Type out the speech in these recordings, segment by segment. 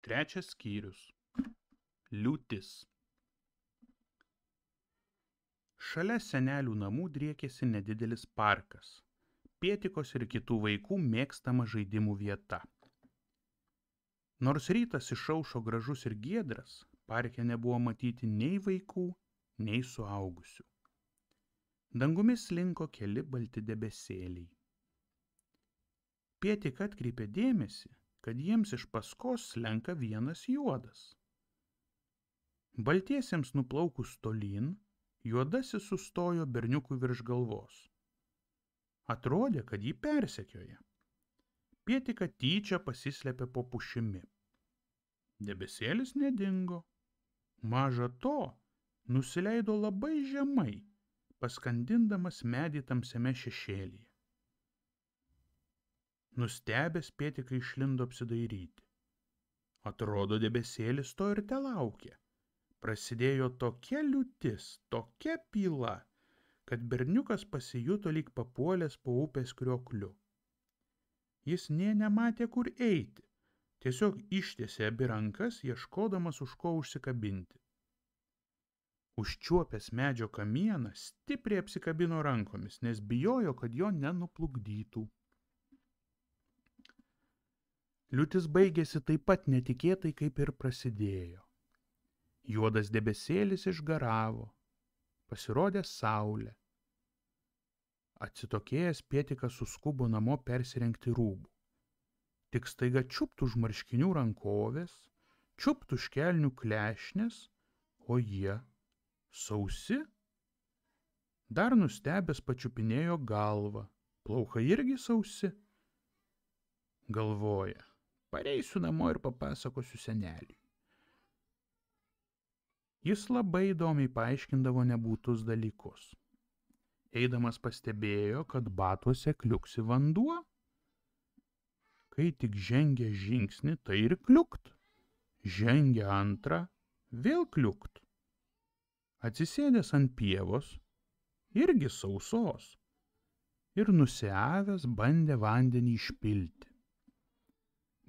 Trečias skyrius. Liūtis. Šalia senelių namų driekėsi nedidelis parkas, Pietikos ir kitų vaikų mėgstama žaidimų vieta. Nors rytas išaušo gražus ir giedras, parke nebuvo matyti nei vaikų, nei suaugusių. Dangumi slinko keli balti debesėliai. Pietik atkreipė dėmesį, kad jiems iš paskos slenka vienas juodas. Baltiesiems nuplaukus tolyn, juodasis sustojo berniukui virš galvos. Atrodė, kad jį persekioja. Pietika tyčia pasislėpė po pušimi. Debesėlis nedingo. Maža to, nusileido labai žemai, paskandindamas medį tamsiame šešėlyje. Nustebęs Pietika išlindo apsidairyti. Atrodo, debesėlis to ir telaukė. Prasidėjo tokia liūtis, tokia pyla, kad berniukas pasijuto lyg papuolęs po upės kriokliu. Jis nė nematė, kur eiti, tiesiog ištiesė abi rankas, ieškodamas už ko užsikabinti. Užčiuopęs medžio kamieną, stipriai apsikabino rankomis, nes bijojo, kad jo nenuplukdytų. Liūtis baigėsi taip pat netikėtai, kaip ir prasidėjo. Juodas debesėlis išgaravo, pasirodė saulė. Atsitokėjęs Pietikas suskubo namo persirengti rūbų. Tik staiga čiupt už marškinių rankovės, čiupt už kelnių klešnės, o jie sausi. Dar nustebęs pačiupinėjo galvą, plaukai irgi sausi. Galvoja, pareisiu namo ir papasakosiu seneliui. Jis labai įdomiai paaiškindavo nebūtus dalykus. Eidamas pastebėjo, kad batuose kliuksi vanduo. Kai tik žengė žingsnį, tai ir kliukt. Žengė antrą, vėl kliukt. Atsisėdęs ant pievos, irgi sausos. Ir nusiavęs bandė vandenį išpilti.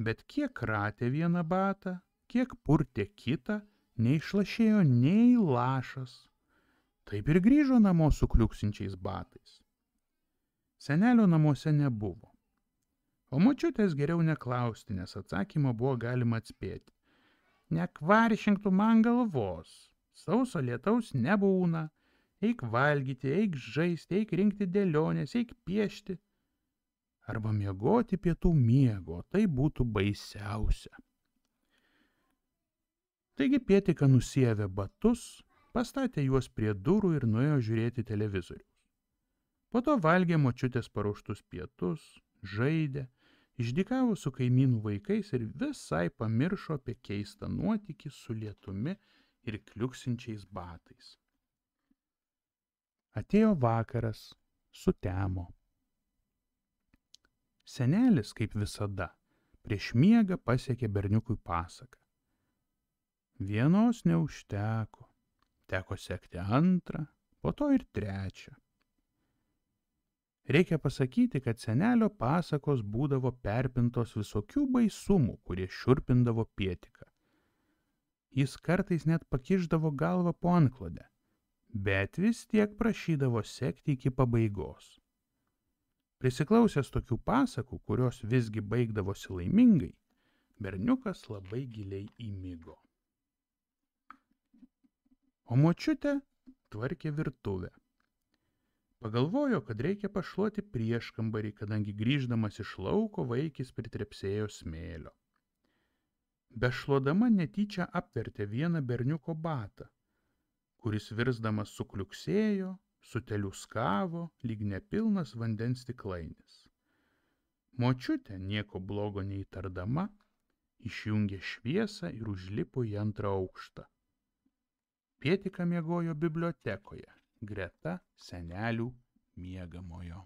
Bet kiek kratė vieną batą, kiek purtė kitą, neišlašėjo nei lašas. Taip ir grįžo namo su kliuksinčiais batais. Senelio namuose nebuvo. O močiutės geriau neklausti, nes atsakymą buvo galima atspėti. Nekvaršink tu man galvos, sauso lietaus nebūna. Eik valgyti, eik žaisti, eik rinkti dėlionės, eik piešti. Arba miegoti pietų miego, tai būtų baisiausia. Taigi Pietika nusiavė batus, pastatė juos prie durų ir nuėjo žiūrėti televizorių. Po to valgė močiutės paruoštus pietus, žaidė, išdykavo su kaimynų vaikais ir visai pamiršo apie keistą nuotykį su lietumi ir kliuksinčiais batais. Atėjo vakaras, sutemo. Senelis, kaip visada, prieš miegą pasiekė berniukui pasaką. Vienos neužteko, teko sekti antrą, po to ir trečią. Reikia pasakyti, kad senelio pasakos būdavo perpintos visokių baisumų, kurie šiurpindavo Pietiką. Jis kartais net pakišdavo galvą po antklodę, bet vis tiek prašydavo sekti iki pabaigos. Prisiklausęs tokių pasakų, kurios visgi baigdavosi laimingai, berniukas labai giliai įmigo. O močiutė tvarkė virtuvę. Pagalvojo, kad reikia pašluoti prieškambarį, kadangi grįždamas iš lauko vaikis pritrepsėjo smėlio. Bešluodama netyčia apvertė vieną berniuko batą, kuris virsdamas sukliuksėjo, suteliuskavo, lyg nepilnas vandens stiklainis. Močiutė, nieko blogo neįtardama, išjungė šviesą ir užlipo į antrą aukštą. Pietika miegojo bibliotekoje, greta senelių miegamojo.